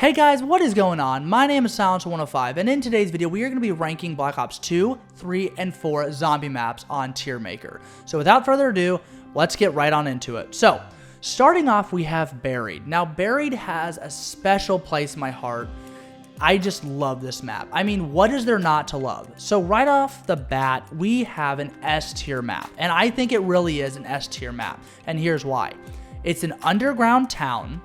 Hey guys, what is going on? My name is Silencer105, and in today's video, we are going to be ranking Black Ops 2, 3, and 4 zombie maps on Tier Maker. So without further ado, let's get right on into it. So, starting off, we have Buried. Now, Buried has a special place in my heart. I just love this map. I mean, what is there not to love? So right off the bat, we have an S tier map, and I think it really is an S tier map, and here's why. It's an underground town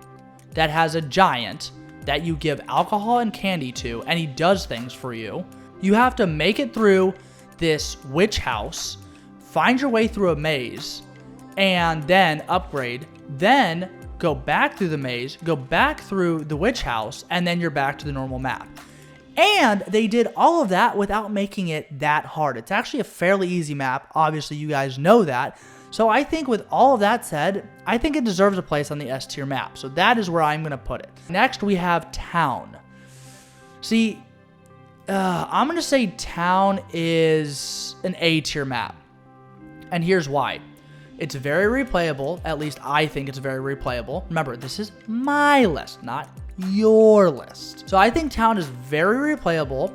that has a giant that you give alcohol and candy to, and he does things for you. You have to make it through this witch house, find your way through a maze, and then upgrade, then go back through the maze, go back through the witch house, and then you're back to the normal map. And they did all of that without making it that hard. It's actually a fairly easy map. Obviously, you guys know that. So I think with all of that said, I think it deserves a place on the S tier map. So that is where I'm going to put it. Next, we have Town. See, I'm going to say Town is an A tier map. And here's why. It's very replayable. At least I think it's very replayable. Remember, this is my list, not your list. So I think Town is very replayable.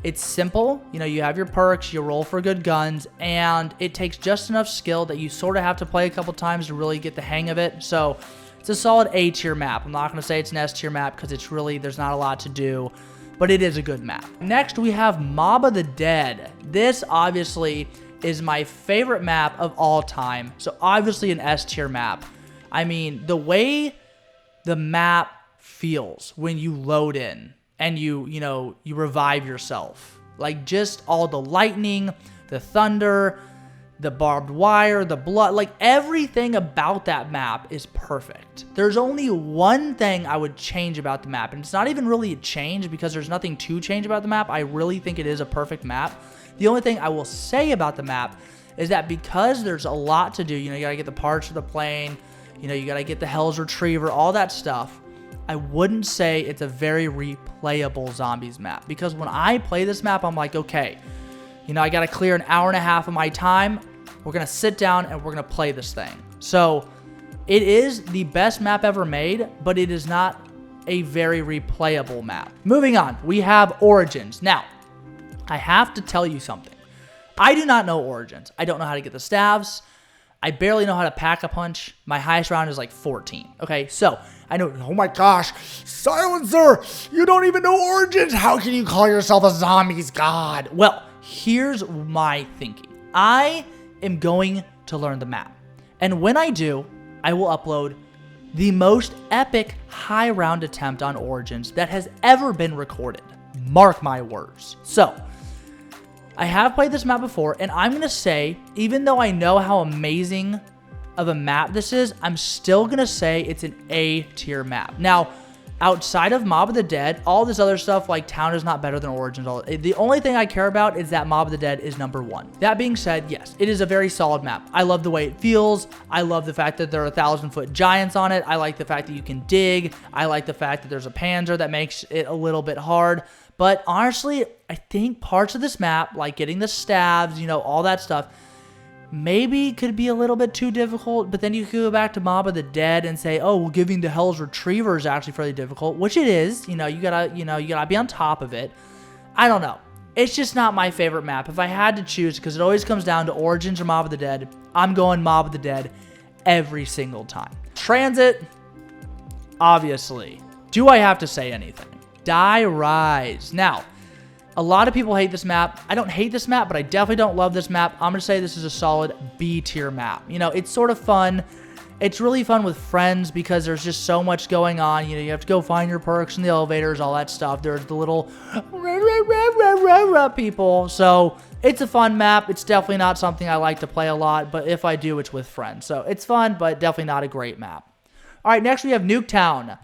It's simple. You know, you have your perks, you roll for good guns, and it takes just enough skill that you sort of have to play a couple times to really get the hang of it. So it's a solid A tier map. I'm not going to say it's an S tier map because it's really, there's not a lot to do, but it is a good map. Next, we have Mob of the Dead. This obviously is my favorite map of all time. So obviously an S tier map. I mean, the way the map feels when you load in and you revive yourself. Like just all the lightning, the thunder, the barbed wire, the blood, like everything about that map is perfect. There's only one thing I would change about the map, and it's not even really a change because there's nothing to change about the map. I really think it is a perfect map. The only thing I will say about the map is that because there's a lot to do, you know, you gotta get the parts for the plane, you know, you gotta get the Hell's Retriever, all that stuff. I wouldn't say it's a very replayable zombies map, because when I play this map, I'm like, okay, you know, I got to clear an hour and a half of my time. We're going to sit down and we're going to play this thing. So it is the best map ever made, but it is not a very replayable map. Moving on, we have Origins. Now, I have to tell you something. I do not know Origins. I don't know how to get the staves. I barely know how to pack a punch. My highest round is like 14. Okay, so I know, oh my gosh, Silencer, you don't even know Origins. How can you call yourself a zombies god? Well, here's my thinking. I am going to learn the map. And when I do, I will upload the most epic high round attempt on Origins that has ever been recorded. Mark my words. So, I have played this map before, and I'm going to say, even though I know how amazing of a map this is, I'm still going to say it's an A tier map. Now, outside of Mob of the Dead, all this other stuff like Town is not better than Origins. The only thing I care about is that Mob of the Dead is #1. That being said, yes, it is a very solid map. I love the way it feels. I love the fact that there are 1,000-foot giants on it. I like the fact that you can dig. I like the fact that there's a Panzer that makes it a little bit hard. But honestly, I think parts of this map, like getting the stabs, you know, all that stuff, maybe could be a little bit too difficult. But then you could go back to Mob of the Dead and say, oh, well, giving the Hell's Retriever is actually fairly difficult, which it is. You know, you gotta be on top of it. I don't know. It's just not my favorite map. If I had to choose, because it always comes down to Origins or Mob of the Dead, I'm going Mob of the Dead every single time. Transit, obviously. Do I have to say anything? Die Rise. Now, a lot of people hate this map. I don't hate this map, but I definitely don't love this map. I'm going to say this is a solid B tier map. You know, it's sort of fun. It's really fun with friends because there's just so much going on. You know, you have to go find your perks in the elevators, all that stuff. There's the little people. So it's a fun map. It's definitely not something I like to play a lot, but if I do, it's with friends. So it's fun, but definitely not a great map. All right, next we have Nuketown.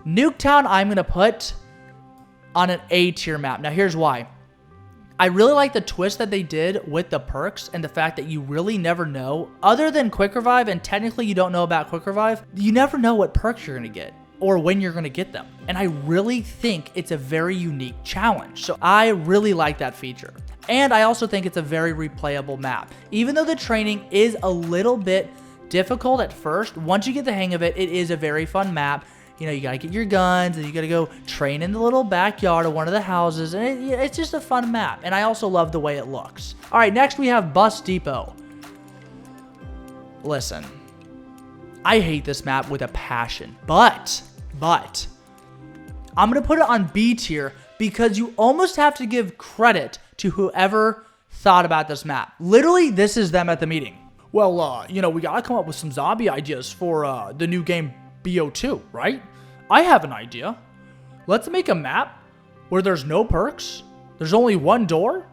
Nuketown, I'm going to put on an A tier map. Now, here's why. I really like the twist that they did with the perks and the fact that you really never know, other than Quick Revive, and technically you don't know about Quick Revive, you never know what perks you're going to get or when you're going to get them. And I really think it's a very unique challenge. So I really like that feature. And I also think it's a very replayable map. Even though the training is a little bit difficult at first, once you get the hang of it, it is a very fun map. You know, you gotta get your guns, and you gotta go train in the little backyard of one of the houses, and it's just a fun map, and I also love the way it looks. All right, next we have Bus Depot. Listen, I hate this map with a passion, but I'm gonna put it on B tier because you almost have to give credit to whoever thought about this map. Literally, this is them at the meeting. Well, you know, we gotta come up with some zombie ideas for the new game BO2, right? I have an idea. Let's make a map where there's no perks, there's only one door,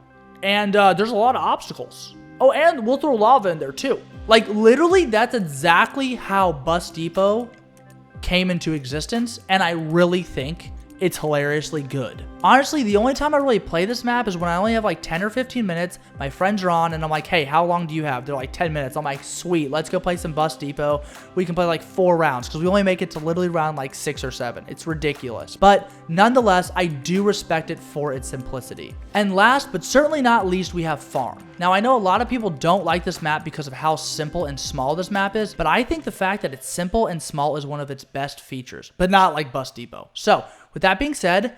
and there's a lot of obstacles. Oh, and we'll throw lava in there too. Like, literally, that's exactly how Bus Depot came into existence, and I really think it's hilariously good. Honestly, the only time I really play this map is when I only have like 10 or 15 minutes. My friends are on, and I'm like, hey, how long do you have? They're like 10 minutes. I'm like, sweet, let's go play some Bus Depot. We can play like 4 rounds because we only make it to literally round like 6 or 7. It's ridiculous. But nonetheless, I do respect it for its simplicity. And last, but certainly not least, we have Farm. Now, I know a lot of people don't like this map because of how simple and small this map is, but I think the fact that it's simple and small is one of its best features, but not like Bus Depot. So, with that being said,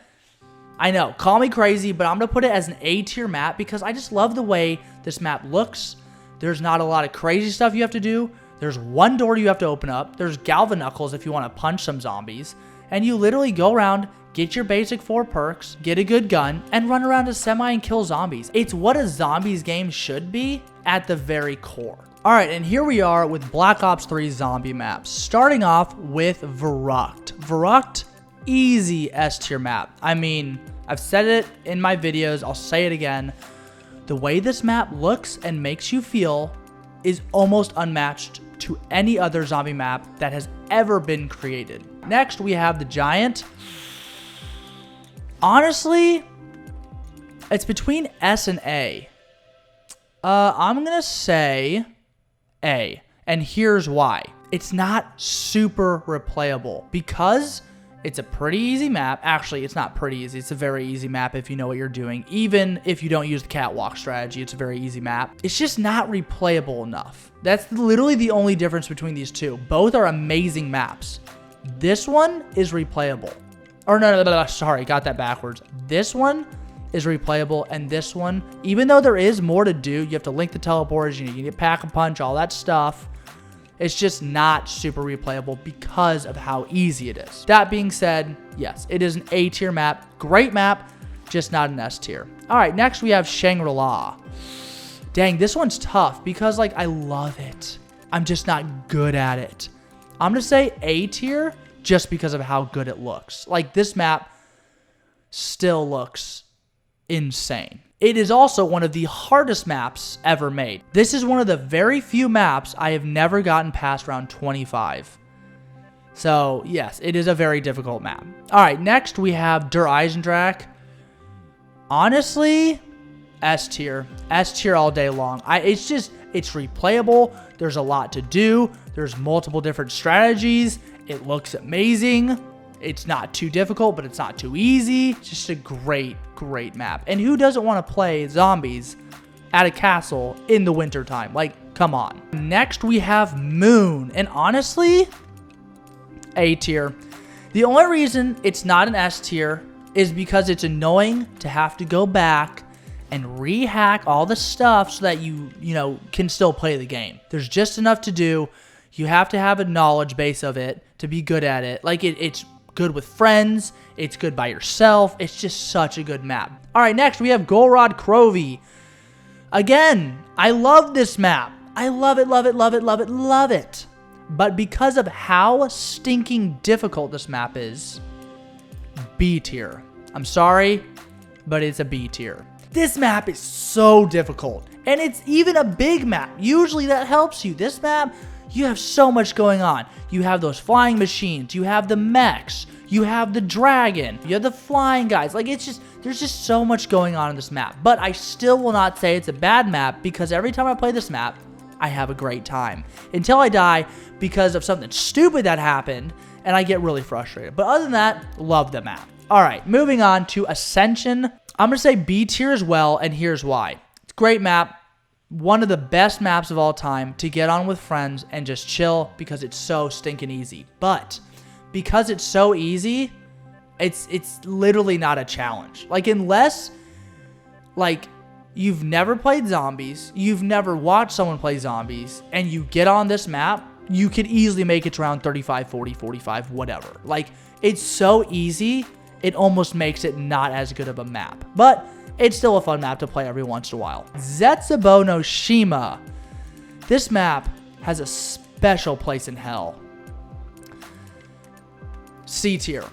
I know, call me crazy, but I'm going to put it as an A tier map because I just love the way this map looks. There's not a lot of crazy stuff you have to do. There's one door you have to open up. There's Galvanuckles if you want to punch some zombies. And you literally go around, get your basic 4 perks, get a good gun, and run around to semi and kill zombies. It's what a zombies game should be at the very core. Alright, and here we are with Black Ops 3 zombie maps. Starting off with Verrückt. Verrückt, easy S tier map. I mean, I've said it in my videos, I'll say it again. The way this map looks and makes you feel is almost unmatched to any other zombie map that has ever been created. Next, we have the Giant. Honestly, it's between S and A. I'm gonna say A, and here's why. It's not super replayable because it's a pretty easy map. Actually, it's not pretty easy. It's a very easy map if you know what you're doing. Even if you don't use the catwalk strategy, it's a very easy map. It's just not replayable enough. That's literally the only difference between these two. Both are amazing maps. This one is replayable. Or no, sorry, got that backwards. This one is replayable, and this one, even though there is more to do, you have to link the teleporters, you need to pack a punch, all that stuff. It's just not super replayable because of how easy it is. That being said, yes, it is an A tier map. Great map, just not an S tier. All right, next we have Shangri-La. Dang, this one's tough because, like, I love it. I'm just not good at it. I'm going to say A tier just because of how good it looks. Like, this map still looks insane. It is also one of the hardest maps ever made. This is one of the very few maps I have never gotten past round 25. So, yes, it is a very difficult map. All right, next we have Der Eisendrache. Honestly, S tier. S tier all day long. It's replayable. There's a lot to do. There's multiple different strategies. It looks amazing. It's not too difficult, but it's not too easy. It's just a great, great map. And who doesn't want to play zombies at a castle in the wintertime? Like, come on. Next, we have Moon. And honestly, A tier. The only reason it's not an S tier is because it's annoying to have to go back and re-hack all the stuff so that you can still play the game. There's just enough to do. You have to have a knowledge base of it to be good at it. Like, it's good with friends. It's good by yourself. It's just such a good map. All right, next we have Golrod Krovi. Again, I love this map. I love it, love it, love it, love it, love it. But because of how stinking difficult this map is, B tier. I'm sorry, but it's a B tier. This map is so difficult, and it's even a big map. Usually that helps you. This map, you have so much going on. You have those flying machines, you have the mechs, you have the dragon, you have the flying guys. Like, there's just so much going on in this map. But I still will not say it's a bad map because every time I play this map, I have a great time. Until I die because of something stupid that happened, and I get really frustrated. But other than that, love the map. All right, moving on to Ascension. I'm going to say B tier as well, and here's why. It's a great map. One of the best maps of all time to get on with friends and just chill because it's so stinking easy. But because it's so easy, it's literally not a challenge. Like, unless, like, you've never played zombies, you've never watched someone play zombies, and you get on this map, you could easily make it to around 35, 40, 45, whatever. Like, it's so easy, it almost makes it not as good of a map. But it's still a fun map to play every once in a while. Zetsubou no Shima. This map has a special place in hell. C tier.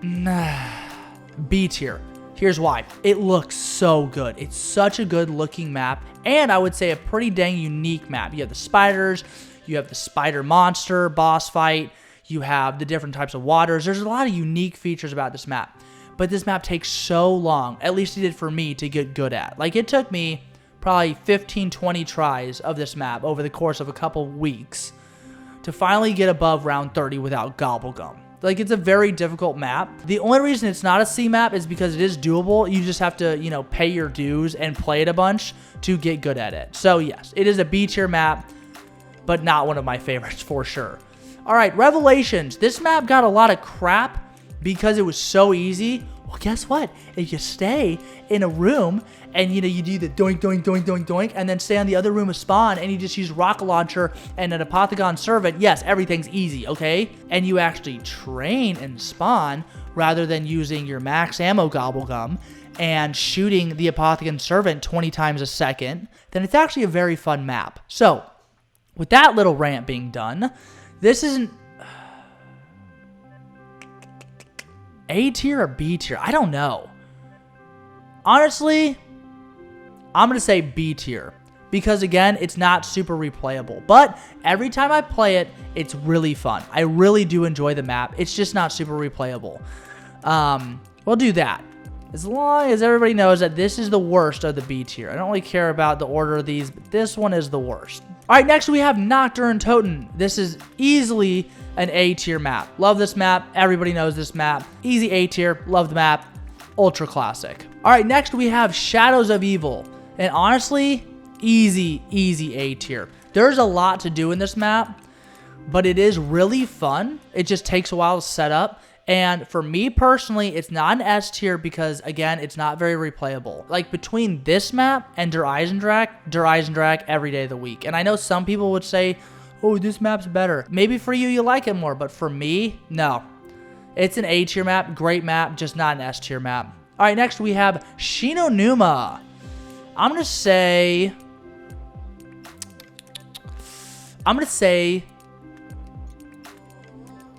B tier. Here's why. It looks so good. It's such a good looking map, and I would say a pretty dang unique map. You have the spiders, you have the spider monster boss fight, you have the different types of waters. There's a lot of unique features about this map, but this map takes so long, at least it did for me, to get good at. Like, it took me probably 15, 20 tries of this map over the course of a couple weeks to finally get above round 30 without Gobblegum. Like, it's a very difficult map. The only reason it's not a C map is because it is doable. You just have to, you know, pay your dues and play it a bunch to get good at it. So yes, it is a B tier map, but not one of my favorites for sure. All right, Revelations. This map got a lot of crap because it was so easy. Well, guess what? If you stay in a room and, you know, you do the doink, doink, doink, doink, doink, and then stay on the other room of spawn and you just use rocket launcher and an Apothicon servant, yes, everything's easy, okay? And you actually train and spawn rather than using your max ammo Gobblegum and shooting the Apothicon servant 20 times a second, then it's actually a very fun map. So, with that little rant being done, this isn't A tier or B tier? I don't know. Honestly, I'm going to say B tier because, again, it's not super replayable. But every time I play it, it's really fun. I really do enjoy the map. It's just not super replayable. We'll do that. As long as everybody knows that this is the worst of the B tier. I don't really care about the order of these, but this one is the worst. All right, next we have Nocturne Toten. This is easily an A tier map. Love this map. Everybody knows this map. Easy A tier. Love the map. Ultra classic. All right, next we have Shadows of Evil. And honestly, easy A tier. There's a lot to do in this map, but it is really fun. It just takes a while to set up. And for me personally, it's not an S tier because, again, it's not very replayable. Like, between this map and Der Eisendrache every day of the week. And I know some people would say, oh, this map's better. Maybe for you, you like it more, but for me, no. It's an A tier map, great map, just not an S tier map. All right, next we have Shinonuma. I'm gonna say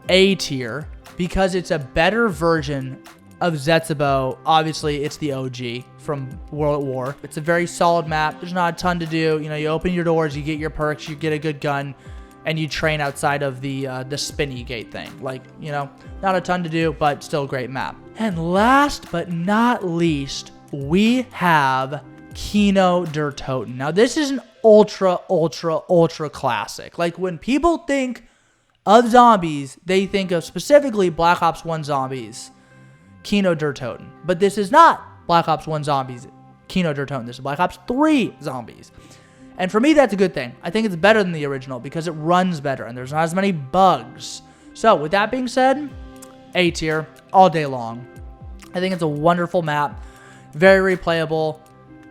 A tier because it's a better version of Zetsubou. Obviously, it's the OG from World at War. It's a very solid map. There's not a ton to do. You know, you open your doors, you get your perks, you get a good gun, and you train outside of the spinny gate thing. Like, you know, not a ton to do, but still a great map. And last but not least, we have Kino der Toten. Now, this is an ultra classic. Like, when people think of zombies, they think of specifically Black Ops 1 zombies, Kino der Toten. But this is not Black Ops 1 zombies, Kino der Toten. This is Black Ops 3 zombies. And for me, that's a good thing. I think it's better than the original because it runs better and there's not as many bugs. So, with that being said, A tier all day long. I think it's a wonderful map. Very replayable.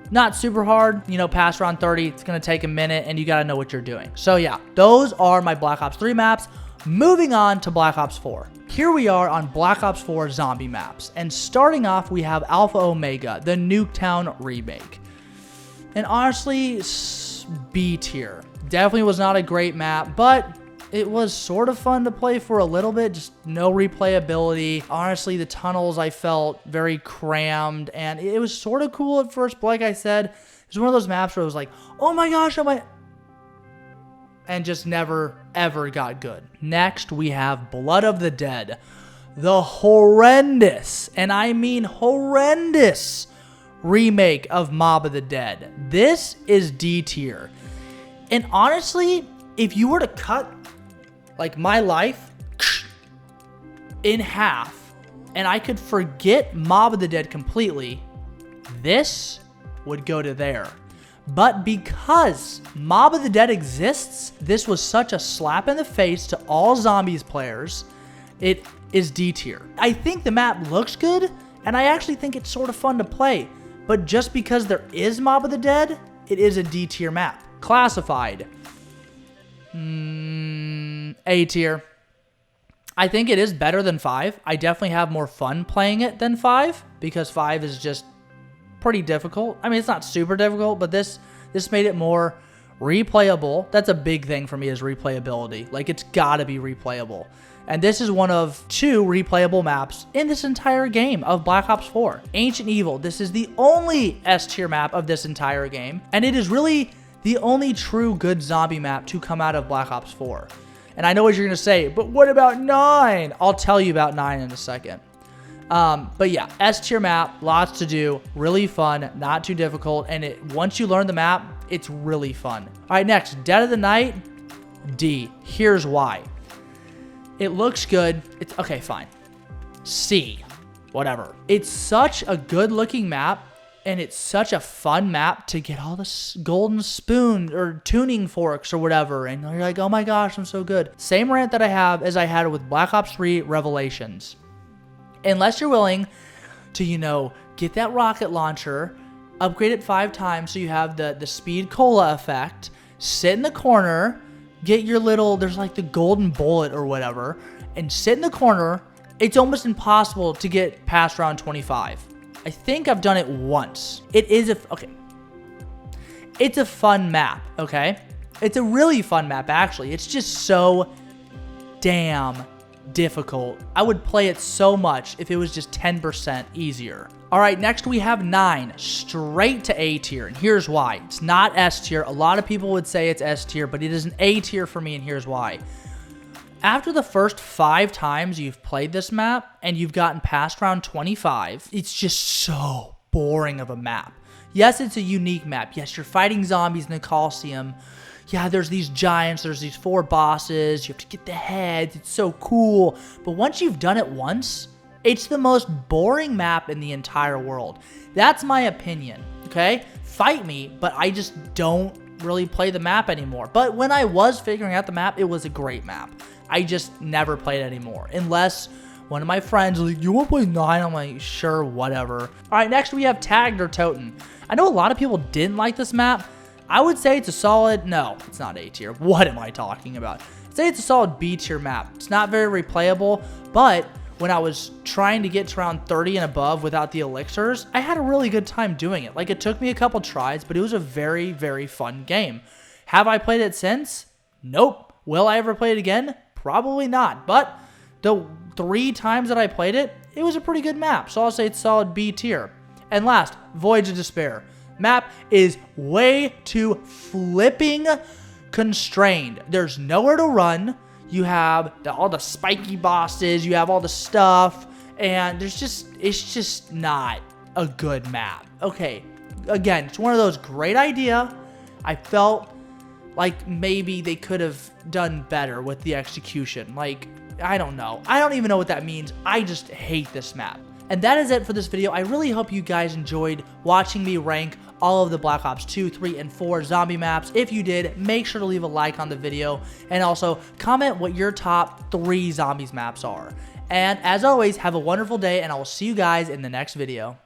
Not super hard. You know, past round 30, it's going to take a minute and you got to know what you're doing. So, yeah, those are my Black Ops 3 maps. Moving on to Black Ops 4. Here we are on Black Ops 4 zombie maps. And starting off, we have Alpha Omega, the Nuketown remake. And honestly, B tier. Definitely was not a great map, but it was sort of fun to play for a little bit. Just no replayability. Honestly, the tunnels I felt very crammed, and it was sort of cool at first, but like I said, it was one of those maps where it was like, oh my gosh, and just never, ever got good. Next, we have Blood of the Dead. The horrendous, and I mean horrendous, remake of Mob of the Dead. This is D tier. And honestly, if you were to cut like my life in half and I could forget Mob of the Dead completely, this would go to there. But because Mob of the Dead exists, this was such a slap in the face to all zombies players it is D tier. I think the map looks good, and I actually think it's sort of fun to play, but just because there is Mob of the Dead, it is a D tier map. Classified. A tier. I think it is better than 5. I definitely have more fun playing it than 5, because 5 is just pretty difficult. I mean, it's not super difficult, but this made it more replayable. That's a big thing for me, is replayability. Like, it's gotta be replayable. And this is one of 2 replayable maps in this entire game of Black Ops 4. Ancient Evil. This is the only S tier map of this entire game, and it is really the only true good zombie map to come out of Black Ops 4. And I know what you're gonna say, but what about 9? I'll tell you about 9 in a second. But yeah, S tier map, lots to do, really fun, not too difficult, and once you learn the map, it's really fun. All right, next, Dead of the Night, D. Here's why. It looks good. It's okay, fine. C, whatever. It's such a good looking map, and it's such a fun map to get all the golden spoon or tuning forks or whatever, and you're like, oh my gosh, I'm so good. Same rant that I have as I had with Black Ops 3 Revelations. Unless you're willing to, you know, get that rocket launcher, upgrade it 5 times so you have the speed cola effect, sit in the corner, get your little, there's like the golden bullet or whatever, and sit in the corner. It's almost impossible to get past round 25. I think I've done it once. It is okay. It's a fun map, okay? It's a really fun map, actually. It's just so damn difficult. I would play it so much if it was just 10% easier. All right, next we have 9, straight to A tier, and here's why. It's not S tier. A lot of people would say it's S tier, but it is an A tier for me, and here's why. After the first 5 times you've played this map and you've gotten past round 25, it's just so boring of a map. Yes, it's a unique map. Yes, you're fighting zombies in the Coliseum. Yeah, there's these giants, there's these 4 bosses, you have to get the heads, it's so cool. But once you've done it once, it's the most boring map in the entire world. That's my opinion, okay? Fight me, but I just don't really play the map anymore. But when I was figuring out the map, it was a great map. I just never played it anymore, unless one of my friends was like, you want to play 9? I'm like, sure, whatever. All right, next we have Tagged or Toten. I know a lot of people didn't like this map. I would say it's a solid, no, it's not A tier. What am I talking about? I'd say it's a solid B tier map. It's not very replayable, but when I was trying to get to around 30 and above without the elixirs, I had a really good time doing it. Like, it took me a couple tries, but it was a very, very fun game. Have I played it since? Nope. Will I ever play it again? Probably not. But the 3 times that I played it, it was a pretty good map. So I'll say it's solid B tier. And last, Voyage of Despair. Map is way too flipping constrained. There's nowhere to run. You have all the spiky bosses, you have all the stuff, and it's just not a good map. Okay, again, it's one of those great idea. I felt like maybe they could have done better with the execution. Like, I don't know. I don't even know what that means. I just hate this map. And that is it for this video. I really hope you guys enjoyed watching me rank all of the Black Ops 2, 3, and 4 zombie maps. If you did, make sure to leave a like on the video, and also comment what your top 3 zombies maps are. And as always, have a wonderful day, and I will see you guys in the next video.